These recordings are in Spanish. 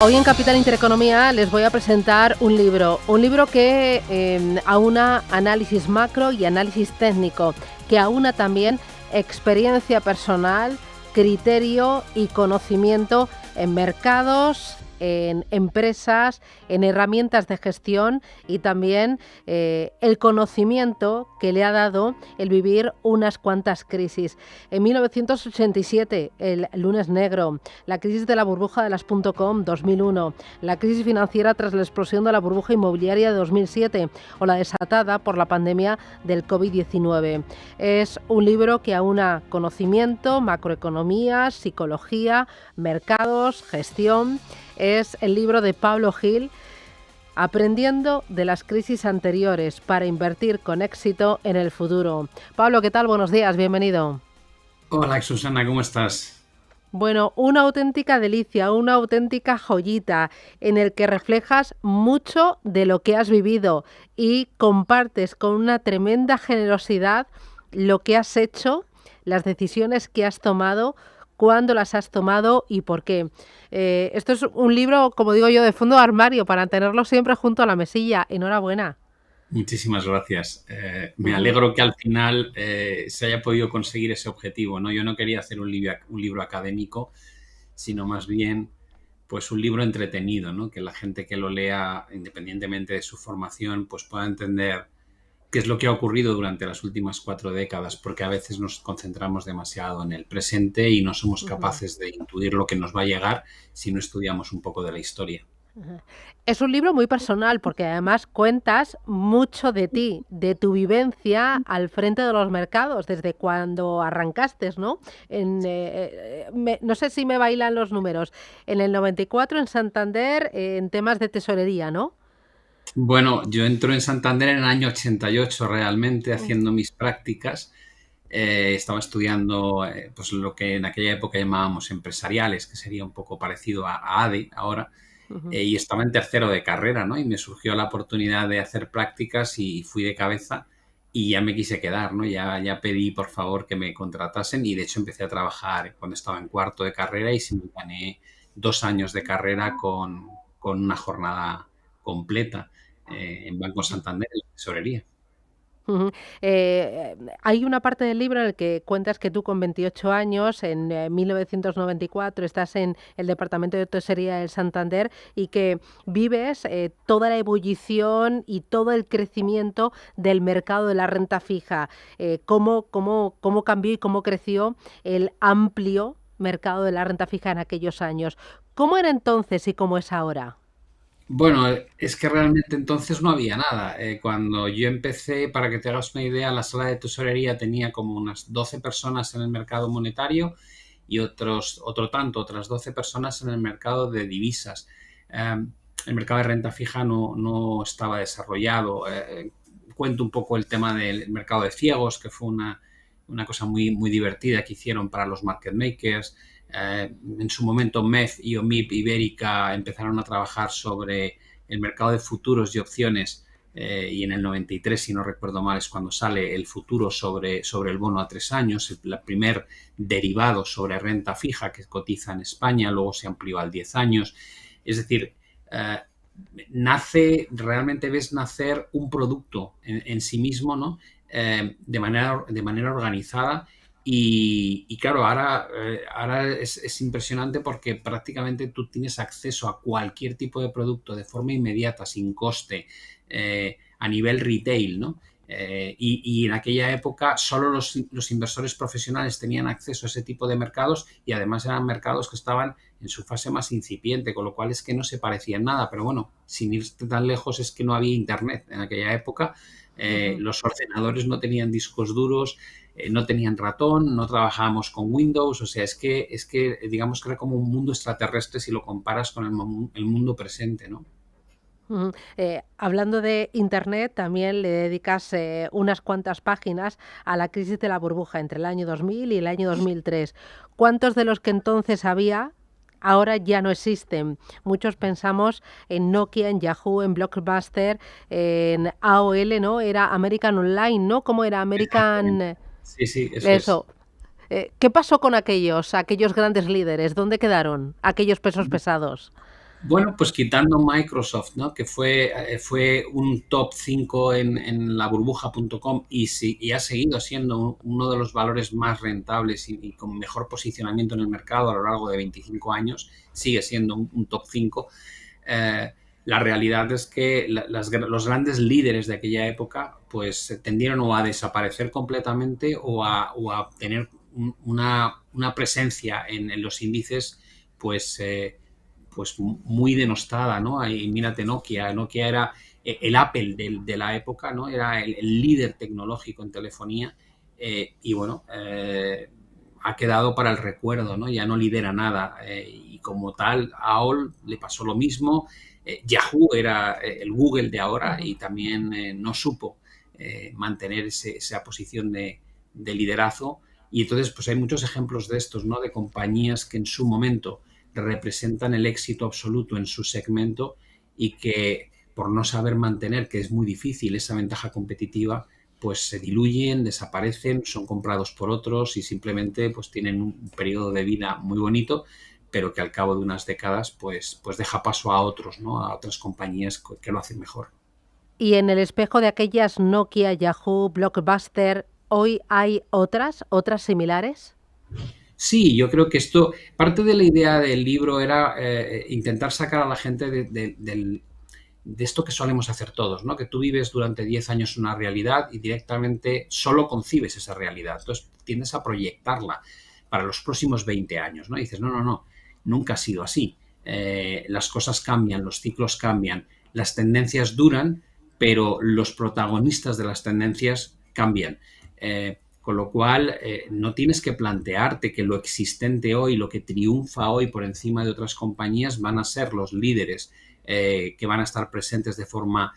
Hoy en Capital Intereconomía les voy a presentar un libro que aúna análisis macro y análisis técnico, que aúna también experiencia personal, criterio y conocimiento en mercados, en empresas, en herramientas de gestión y también el conocimiento que le ha dado el vivir unas cuantas crisis. En 1987, el lunes negro, la crisis de la burbuja de las .com 2001, la crisis financiera tras la explosión de la burbuja inmobiliaria de 2007 o la desatada por la pandemia del COVID-19. Es un libro que aúna conocimiento, macroeconomía, psicología, mercados, gestión. Es el libro de Pablo Gil, Aprendiendo de las crisis anteriores para invertir con éxito en el futuro. Pablo, ¿qué tal? Buenos días, bienvenido. Hola, Susana, ¿cómo estás? Bueno, una auténtica delicia, una auténtica joyita en el que reflejas mucho de lo que has vivido y compartes con una tremenda generosidad lo que has hecho, las decisiones que has tomado, cuándo las has tomado y por qué. Esto es un libro, como digo yo, de fondo de armario para tenerlo siempre junto a la mesilla. Enhorabuena. Muchísimas gracias. Me alegro que al final se haya podido conseguir ese objetivo, ¿no? Yo no quería hacer un libro académico, sino más bien pues un libro entretenido, ¿no? Que la gente que lo lea, independientemente de su formación, pues pueda entender qué es lo que ha ocurrido durante las últimas 4 décadas, porque a veces nos concentramos demasiado en el presente y no somos capaces de intuir lo que nos va a llegar si no estudiamos un poco de la historia. Es un libro muy personal porque además cuentas mucho de ti, de tu vivencia al frente de los mercados, desde cuando arrancaste, ¿no? No sé si me bailan los números. En el 94 en Santander, en temas de tesorería, ¿no? Bueno, yo entro en Santander en el año 88 realmente Mm. haciendo mis prácticas. Estaba estudiando pues lo que en aquella época llamábamos empresariales, que sería un poco parecido a ADE ahora, Ujú. y estaba en tercero de carrera, ¿no? Y me surgió la oportunidad de hacer prácticas y fui de cabeza y ya me quise quedar, ¿no? Ya pedí por favor que me contratasen y de hecho empecé a trabajar cuando estaba en cuarto de carrera y simultaneé 2 años de carrera con una jornada completa en Banco Santander, en la tesorería. Ujú. Hay una parte del libro en el que cuentas que tú con 28 años, en 1994, estás en el Departamento de Tesorería del Santander y que vives toda la ebullición y todo el crecimiento del mercado de la renta fija. Cómo cambió y cómo creció el amplio mercado de la renta fija en aquellos años. ¿Cómo era entonces y cómo es ahora? Bueno, es que realmente entonces no había nada. Cuando yo empecé, para que te hagas una idea, la sala de tesorería tenía como unas 12 personas en el mercado monetario y otras 12 personas en el mercado de divisas. El mercado de renta fija no estaba desarrollado. Cuento un poco el tema del mercado de ciegos, que fue una cosa muy divertida que hicieron para los market makers. En su momento MEF y OMIP Ibérica empezaron a trabajar sobre el mercado de futuros y opciones y en el 93, si no recuerdo mal, es cuando sale el futuro sobre el bono a 3 años, el primer derivado sobre renta fija que cotiza en España, luego se amplió al 10 años. Es decir, eh, realmente ves nacer un producto en sí mismo, ¿no? De manera organizada y claro, ahora es impresionante porque prácticamente tú tienes acceso a cualquier tipo de producto de forma inmediata, sin coste, a nivel retail, ¿no? Y en aquella época solo los inversores profesionales tenían acceso a ese tipo de mercados y además eran mercados que estaban en su fase más incipiente, con lo cual es que no se parecían nada. Pero bueno, sin irte tan lejos es que no había internet en aquella época. Ujú. Los ordenadores no tenían discos duros, no tenían ratón, no trabajábamos con Windows, o sea, es que digamos que era como un mundo extraterrestre si lo comparas con el mundo presente, ¿no? Ujú. Hablando de Internet, también le dedicas unas cuantas páginas a la crisis de la burbuja entre el año 2000 y el año 2003. ¿Cuántos de los que entonces había ahora ya no existen? Muchos pensamos en Nokia, en Yahoo, en Blockbuster, en AOL, ¿no? Era American Online, ¿no? ¿Cómo era American? Exactamente. Sí, sí, eso es. Eso. ¿Qué pasó con aquellos grandes líderes? ¿Dónde quedaron aquellos pesos pesados? Bueno, pues quitando Microsoft, ¿no? Que fue un top 5 en la burbuja.com y ha seguido siendo uno de los valores más rentables y con mejor posicionamiento en el mercado a lo largo de 25 años, sigue siendo un top 5. eh, la realidad es que los grandes líderes de aquella época pues tendieron o a desaparecer completamente o a tener una presencia en los índices pues, pues muy denostada, ¿no? Y mírate Nokia. Nokia era el Apple de la época, ¿no? Era el líder tecnológico en telefonía y bueno, ha quedado para el recuerdo, ¿no? Ya no lidera nada y como tal a AOL le pasó lo mismo. Yahoo era el Google de ahora Ujú. y también no supo mantener esa posición de liderazgo. Y entonces, pues hay muchos ejemplos de estos, ¿no? De compañías que en su momento representan el éxito absoluto en su segmento y que por no saber mantener, que es muy difícil, esa ventaja competitiva, pues se diluyen, desaparecen, son comprados por otros y simplemente pues tienen un periodo de vida muy bonito, pero que al cabo de unas décadas pues deja paso a otros, ¿no? A otras compañías que lo hacen mejor. Y en el espejo de aquellas Nokia, Yahoo, Blockbuster, ¿hoy hay otras similares? Sí, yo creo que esto, parte de la idea del libro era intentar sacar a la gente de esto que solemos hacer todos, ¿no? Que tú vives durante 10 años una realidad y directamente solo concibes esa realidad. Entonces tiendes a proyectarla para los próximos 20 años, ¿no? Y dices, no, no, no, nunca ha sido así. Las cosas cambian, los ciclos cambian, las tendencias duran, pero los protagonistas de las tendencias cambian. Con lo cual, no tienes que plantearte que lo existente hoy, lo que triunfa hoy por encima de otras compañías, van a ser los líderes que van a estar presentes de forma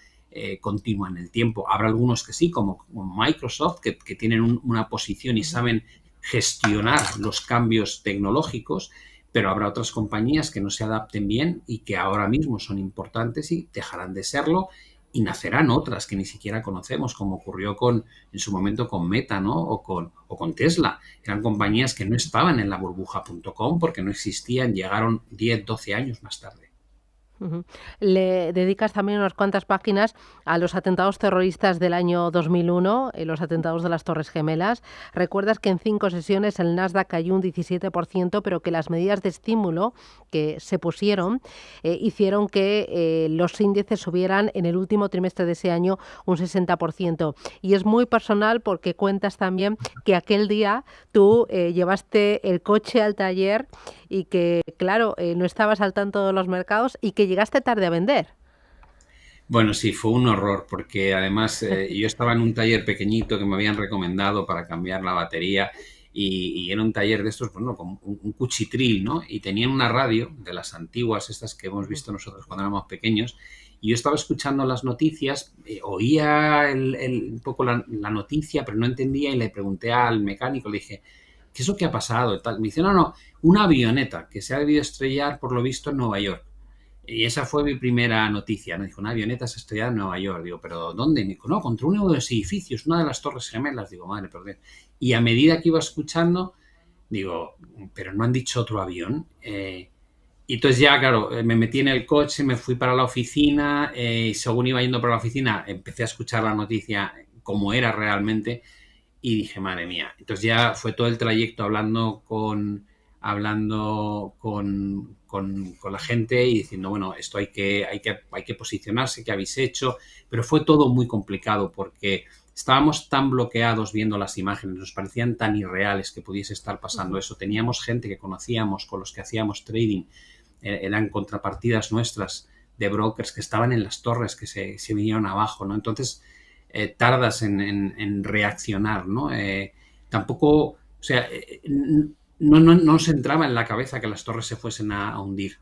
continua en el tiempo. Habrá algunos que sí, como Microsoft, que tienen una posición y Ujú. saben gestionar los cambios tecnológicos, pero habrá otras compañías que no se adapten bien y que ahora mismo son importantes y dejarán de serlo y nacerán otras que ni siquiera conocemos, como ocurrió en su momento con Meta, ¿no? O con Tesla. Eran compañías que no estaban en la burbuja.com porque no existían, llegaron 10, 12 años más tarde. Ujú. Le dedicas también unas cuantas páginas a los atentados terroristas del año 2001, los atentados de las Torres Gemelas. Recuerdas que en 5 sesiones el Nasdaq cayó un 17%, pero que las medidas de estímulo que se pusieron hicieron que los índices subieran en el último trimestre de ese año un 60%. Y es muy personal porque cuentas también que aquel día tú llevaste el coche al taller y que, claro, no estabas al tanto de los mercados y que llegaste tarde a vender. Bueno, sí, fue un horror porque además yo estaba en un taller pequeñito que me habían recomendado para cambiar la batería y era un taller de estos, bueno, como un cuchitril, ¿no? Y tenían una radio de las antiguas, estas que hemos Ujú. visto nosotros cuando éramos pequeños, y yo estaba escuchando las noticias, oía un poco la noticia, pero no entendía y le pregunté al mecánico, le dije, ¿qué es lo que ha pasado? Y tal. Me dice, no, no, una avioneta que se ha debido estrellar por lo visto en Nueva York. Y esa fue mi primera noticia. Me dijo, una avioneta se estrelló en Nueva York. Digo, ¿pero dónde? Me dijo, no, contra uno de los edificios, una de las Torres Gemelas. Digo, madre, perdón. Y a medida que iba escuchando, digo, ¿pero no han dicho otro avión? Y entonces ya, claro, me metí en el coche, me fui para la oficina y según iba yendo para la oficina, empecé a escuchar la noticia como era realmente y dije, madre mía. Entonces ya fue todo el trayecto hablando con la gente y diciendo, bueno, esto hay que posicionarse, ¿qué habéis hecho? Pero fue todo muy complicado porque estábamos tan bloqueados viendo las imágenes, nos parecían tan irreales que pudiese estar pasando Ujú. eso. Teníamos gente que conocíamos, con los que hacíamos trading, eran contrapartidas nuestras de brokers que estaban en las torres, que se vinieron abajo, ¿no? Entonces, tardas en reaccionar, ¿no? Tampoco, o sea, no se entraba en la cabeza que las torres se fuesen a hundir.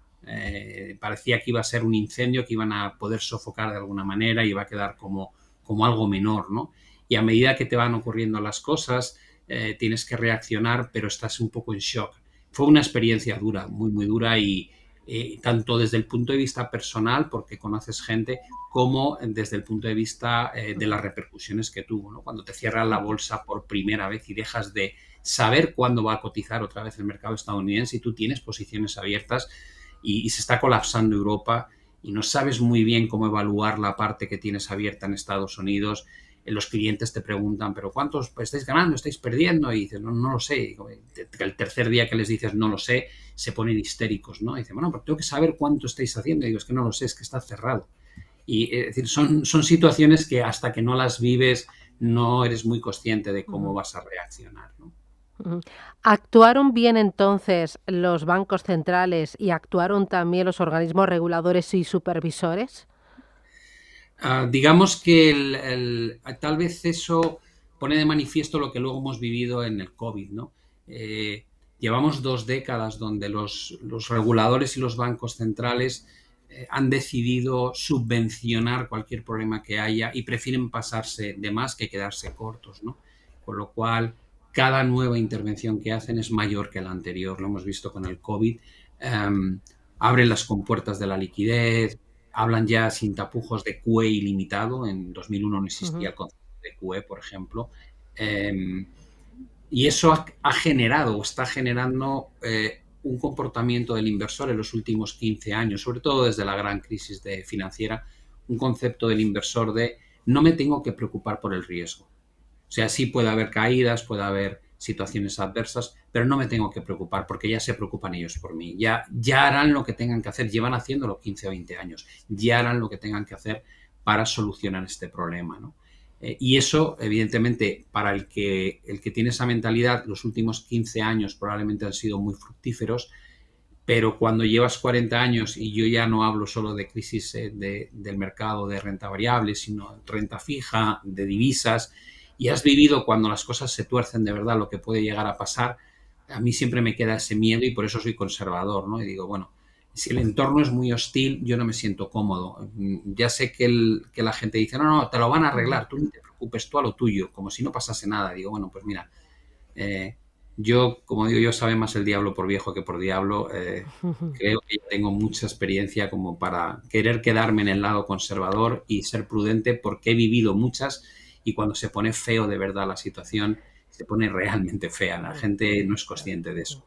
Parecía que iba a ser un incendio que iban a poder sofocar de alguna manera y iba a quedar como algo menor, ¿no? Y a medida que te van ocurriendo las cosas, tienes que reaccionar, pero estás un poco en shock. Fue una experiencia dura, muy, muy dura y tanto desde el punto de vista personal, porque conoces gente, como desde el punto de vista de Ujú. las repercusiones que tuvo, ¿no? Cuando te cierran la bolsa por primera vez y dejas de saber cuándo va a cotizar otra vez el mercado estadounidense y tú tienes posiciones abiertas, y se está colapsando Europa y no sabes muy bien cómo evaluar la parte que tienes abierta en Estados Unidos. Los clientes te preguntan, ¿pero cuántos estáis ganando? ¿Estáis perdiendo? Y dices, no, no lo sé. El tercer día que les dices, no lo sé, se ponen histéricos, ¿no? Y dicen, bueno, pero tengo que saber cuánto estáis haciendo. Y digo, es que no lo sé, es que está cerrado. Y es decir, son situaciones que hasta que no las vives no eres muy consciente de cómo Ujú, vas a reaccionar, ¿no? ujú. ¿Actuaron bien entonces los bancos centrales y actuaron también los organismos reguladores y supervisores? Digamos que tal vez eso pone de manifiesto lo que luego hemos vivido en el COVID, ¿no? Eh, Llevamos 2 décadas donde los reguladores y los bancos centrales han decidido subvencionar cualquier problema que haya y prefieren pasarse de más que quedarse cortos, ¿no? Con lo cual, cada nueva intervención que hacen es mayor que la anterior. Lo hemos visto con el COVID. Abren las compuertas de la liquidez, hablan ya sin tapujos de QE ilimitado. En 2001 no existía Ujú, el concepto de QE, por ejemplo. Y eso ha generado o está generando un comportamiento del inversor en los últimos 15 años, sobre todo desde la gran crisis financiera, un concepto del inversor de no me tengo que preocupar por el riesgo. O sea, sí puede haber caídas, puede haber situaciones adversas, pero no me tengo que preocupar porque ya se preocupan ellos por mí. Ya harán lo que tengan que hacer, llevan haciéndolo 15 o 20 años, ya harán lo que tengan que hacer para solucionar este problema, ¿no? Y eso, evidentemente, para el que tiene esa mentalidad, los últimos 15 años probablemente han sido muy fructíferos, pero cuando llevas 40 años, y yo ya no hablo solo de crisis del mercado de renta variable, sino de renta fija, de divisas, y has vivido cuando las cosas se tuercen de verdad lo que puede llegar a pasar, a mí siempre me queda ese miedo y por eso soy conservador, ¿no? Y digo, bueno, si el entorno es muy hostil, yo no me siento cómodo. Ya sé que la gente dice, no, no, te lo van a ujú. arreglar, tú no te preocupes, tú a lo tuyo, como si no pasase nada. Digo, bueno, pues mira, yo, como digo, yo sabe más el diablo por viejo que por diablo. Creo que ya tengo mucha experiencia como para querer quedarme en el lado conservador y ser prudente porque he vivido muchas y cuando se pone feo de verdad la situación, se pone realmente fea. La gente no es consciente de eso.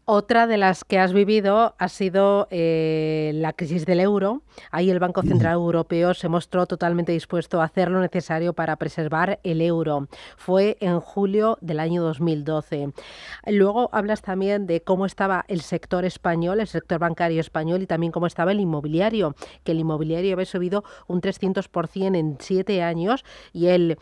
Otra de las que has vivido ha sido, la crisis del euro. Ahí el Banco Central Europeo se mostró totalmente dispuesto a hacer lo necesario para preservar el euro. Fue en julio del año 2012. Luego hablas también de cómo estaba el sector español, el sector bancario español y también cómo estaba el inmobiliario, que el inmobiliario había subido un 300% en 7 años y el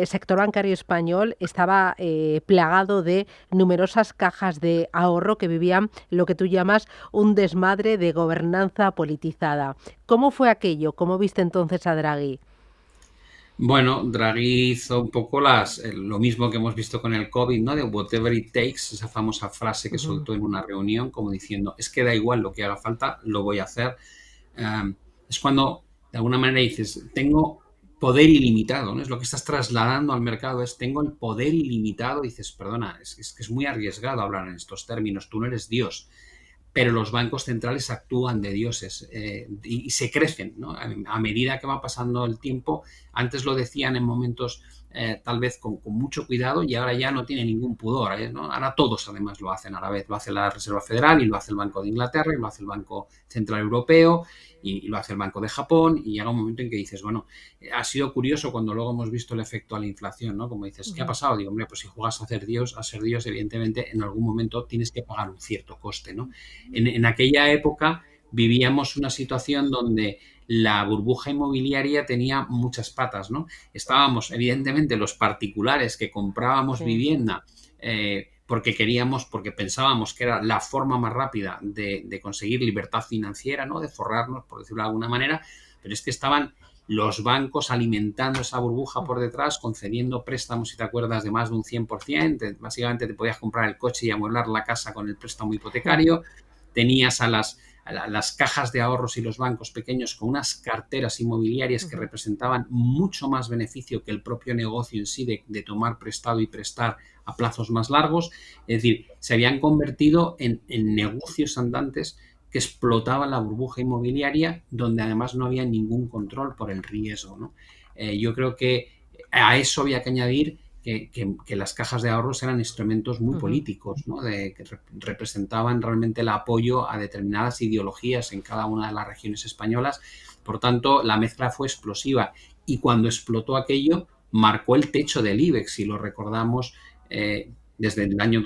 sector bancario español estaba plagado de numerosas cajas de ahorro que vivían lo que tú llamas un desmadre de gobernanza politizada. ¿Cómo fue aquello? ¿Cómo viste entonces a Draghi? Bueno, Draghi hizo un poco lo mismo que hemos visto con el COVID, ¿no? De whatever it takes, esa famosa frase que Ujú, soltó en una reunión, como diciendo, es que da igual lo que haga falta, lo voy a hacer. Es cuando de alguna manera dices, tengo poder ilimitado, ¿no? Es lo que estás trasladando al mercado, es tengo el poder ilimitado. Dices, perdona, es que es muy arriesgado hablar en estos términos, tú no eres Dios, pero los bancos centrales actúan de dioses y se crecen, ¿no? A medida que va pasando el tiempo. Antes lo decían en momentos tal vez con mucho cuidado y ahora ya no tiene ningún pudor, ¿no? Ahora todos además lo hacen a la vez. Lo hace la Reserva Federal y lo hace el Banco de Inglaterra y lo hace el Banco Central Europeo y lo hace el Banco de Japón, y llega un momento en que dices, bueno, ha sido curioso cuando luego hemos visto el efecto a la inflación, ¿no? Como dices, ¿qué ha ujú. pasado? Digo, hombre, pues si juegas a ser Dios, evidentemente en algún momento tienes que pagar un cierto coste, ¿no? En aquella época vivíamos una situación donde la burbuja inmobiliaria tenía muchas patas, ¿no? Estábamos, evidentemente, los particulares que comprábamos Sí. vivienda porque queríamos, porque pensábamos que era la forma más rápida de conseguir libertad financiera, ¿no? De forrarnos, por decirlo de alguna manera, pero es que estaban los bancos alimentando esa burbuja por detrás, concediendo préstamos, si te acuerdas, de más de un 100%. Básicamente te podías comprar el coche y amueblar la casa con el préstamo hipotecario. Tenías a las cajas de ahorros y los bancos pequeños con unas carteras inmobiliarias que Ujú. representaban mucho más beneficio que el propio negocio en sí de tomar prestado y prestar a plazos más largos. Es decir, se habían convertido en negocios andantes que explotaban la burbuja inmobiliaria, donde además no había ningún control por el riesgo, ¿no? Yo creo que a eso había que añadir que las cajas de ahorros eran instrumentos muy Ujú. políticos, ¿no? Que representaban realmente el apoyo a determinadas ideologías en cada una de las regiones españolas. Por tanto, la mezcla fue explosiva y cuando explotó aquello, marcó el techo del IBEX. Si lo recordamos, desde el año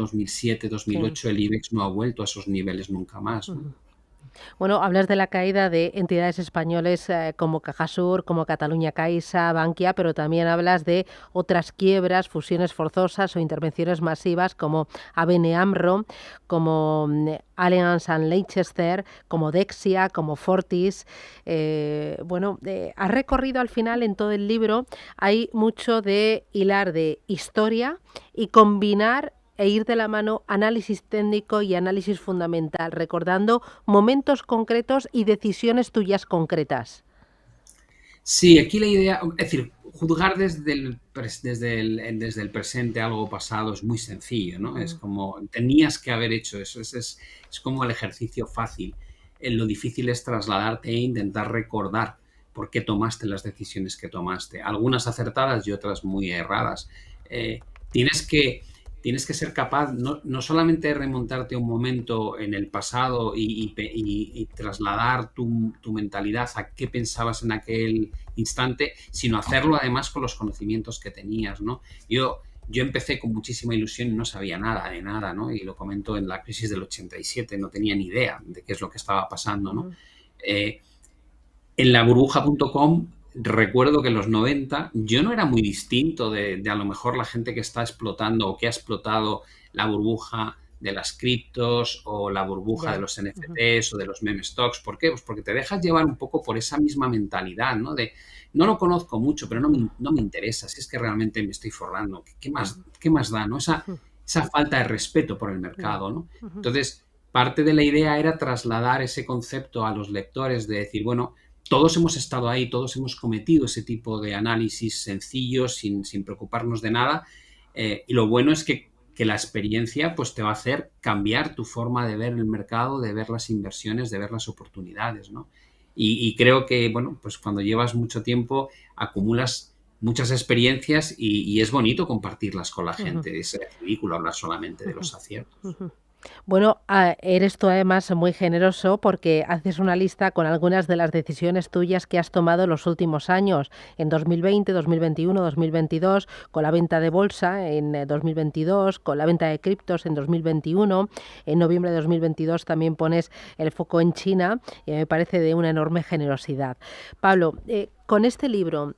Sí. 2007-2008 el IBEX no ha vuelto a esos niveles nunca más, ¿no? Ujú. Bueno, hablas de la caída de entidades españoles como Cajasur, como Cataluña Caixa, Bankia, pero también hablas de otras quiebras, fusiones forzosas o intervenciones masivas como ABN AMRO, como Allianz and Leicester, como Dexia, como Fortis. Has recorrido al final en todo el libro, hay mucho de hilar de historia y combinar e ir de la mano análisis técnico y análisis fundamental, recordando momentos concretos y decisiones tuyas concretas. Sí, aquí la idea, es decir, juzgar desde el presente algo pasado es muy sencillo, ¿no? Es Mm, como, tenías que haber hecho eso, es como el ejercicio fácil. Lo difícil es trasladarte e intentar recordar por qué tomaste las decisiones que tomaste, algunas acertadas y otras muy erradas. Eh, tienes que, tienes que ser capaz no solamente de remontarte a un momento en el pasado y trasladar tu mentalidad a qué pensabas en aquel instante, sino hacerlo además con los conocimientos que tenías, ¿no? Yo empecé con muchísima ilusión y no sabía nada de nada, ¿no? Y lo comento en la crisis del 87, no tenía ni idea de qué es lo que estaba pasando, ¿no? ujú, Eh, en la burbuja.com recuerdo que en los 90 yo no era muy distinto de a lo mejor la gente que está explotando o que ha explotado la burbuja de las criptos o la burbuja de ya. los Ujú, NFTs o de los meme stocks. ¿Por qué? Pues porque te dejas llevar un poco por esa misma mentalidad, ¿no? De no lo conozco mucho, pero no me interesa, si es que realmente me estoy forrando, ujú, qué más da, ¿no? ujú, Esa falta de respeto por el ya. mercado, ¿no? Ujú, Entonces, parte de la idea era trasladar ese concepto a los lectores de decir, bueno, todos hemos estado ahí, todos hemos cometido ese tipo de análisis sencillos, sin preocuparnos de nada. Y lo bueno es que la experiencia pues, te va a hacer cambiar tu forma de ver el mercado, de ver las inversiones, de ver las oportunidades, ¿no? Y creo que, bueno, pues cuando llevas mucho tiempo, acumulas muchas experiencias y es bonito compartirlas con la ujú, gente. Es ridículo hablar solamente de ujú, los aciertos. ujú. Bueno, eres tú además muy generoso porque haces una lista con algunas de las decisiones tuyas que has tomado en los últimos años, en 2020, 2021, 2022, con la venta de bolsa en 2022, con la venta de criptos en 2021. En noviembre de 2022 también pones el foco en China y me parece de una enorme generosidad. Pablo, con este libro,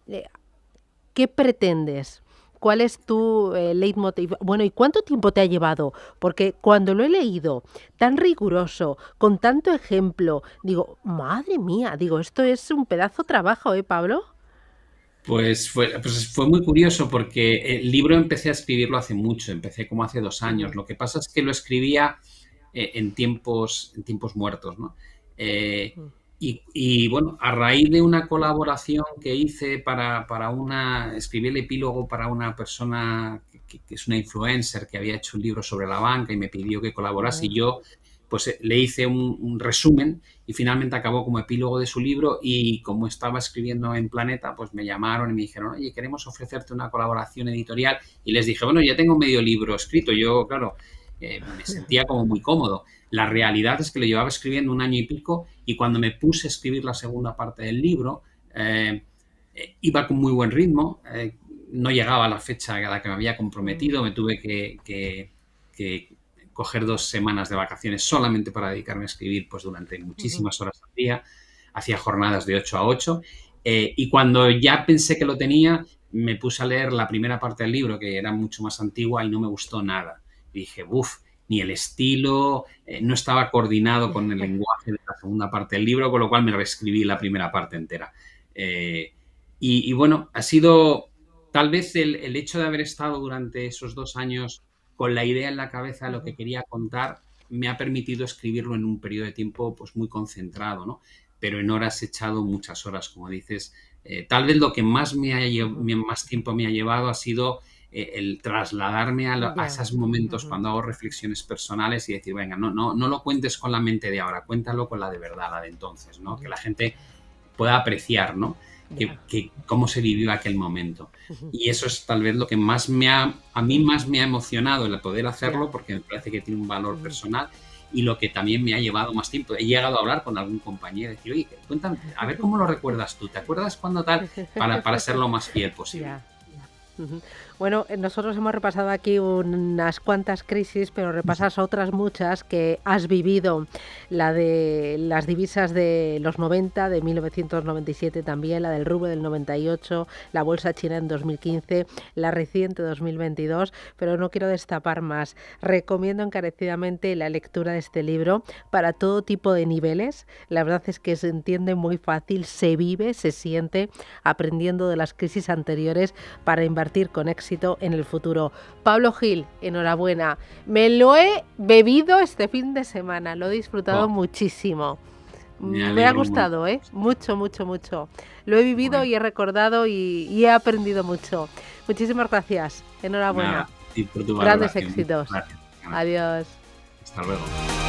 ¿qué pretendes? ¿Cuál es tu leitmotiv? Bueno, ¿y cuánto tiempo te ha llevado? Porque cuando lo he leído tan riguroso, con tanto ejemplo, digo, madre mía, digo, esto es un pedazo de trabajo, ¿eh, Pablo? Pues fue muy curioso porque el libro empecé a escribirlo hace mucho, empecé como hace 2 años. Ujú, Lo que pasa es que lo escribía en tiempos muertos, ¿no? Eh, ujú, bueno, a raíz de una colaboración que hice escribí el epílogo para una persona que es una influencer que había hecho un libro sobre la banca y me pidió que colaborase y ya, yo pues le hice un resumen y finalmente acabó como epílogo de su libro y como estaba escribiendo en Planeta, pues me llamaron y me dijeron, oye, queremos ofrecerte una colaboración editorial y les dije, bueno, ya tengo medio libro escrito, yo, claro, me sentía como muy cómodo. La realidad es que lo llevaba escribiendo 1 año y pico y cuando me puse a escribir la segunda parte del libro, iba con muy buen ritmo, no llegaba a la fecha a la que me había mm, comprometido, me tuve que coger 2 semanas de vacaciones solamente para dedicarme a escribir pues durante ujú, muchísimas horas al día, hacía jornadas de 8 a 8 y cuando ya pensé que lo tenía, me puse a leer la primera parte del libro que era mucho más antigua y no me gustó nada. Y dije, uff, ni el estilo, no estaba coordinado con el lenguaje de la segunda parte del libro, con lo cual me reescribí la primera parte entera. Eh, bueno, ha sido tal vez el hecho de haber estado durante esos 2 años con la idea en la cabeza de lo que ujú, quería contar, me ha permitido escribirlo en un periodo de tiempo pues muy concentrado, ¿no? Pero en horas he echado muchas horas, como dices. Tal vez lo que ujú, más tiempo me ha llevado ha sido el trasladarme a ya, esos momentos ujú, cuando hago reflexiones personales y decir, venga, no lo cuentes con la mente de ahora, cuéntalo con la de verdad, la de entonces, ¿no? Que ujú. la gente pueda apreciar, ¿no? Ya. Cómo se vivió aquel momento. Ujú. Y eso es tal vez lo que a mí más me ha emocionado el poder hacerlo, Ya. porque me parece que tiene un valor Ujú. personal, y lo que también me ha llevado más tiempo. He llegado a hablar con algún compañero y decir, oye, cuéntame, a ver cómo lo recuerdas tú, ¿te acuerdas cuándo tal? Para ser lo más fiel posible. Ya. Ujú. Bueno, nosotros hemos repasado aquí unas cuantas crisis, pero repasas otras muchas que has vivido. La de las divisas de los 90, de 1997 también, la del rublo del 98, la bolsa china en 2015, la reciente 2022, pero no quiero destapar más. Recomiendo encarecidamente la lectura de este libro para todo tipo de niveles. La verdad es que se entiende muy fácil, se vive, se siente, aprendiendo de las crisis anteriores para invertir con éxito en el futuro. Pablo Gil, enhorabuena. Me lo he bebido este fin de semana, lo he disfrutado Oh, muchísimo. me Me ha alegro mucho. gustado, ¿eh? Mucho, mucho, mucho. Lo he vivido Bueno, y he recordado y he aprendido mucho. Muchísimas gracias. nada, Enhorabuena. y por tu Grandes valoración. Muchas éxitos. gracias. Adiós. Hasta luego.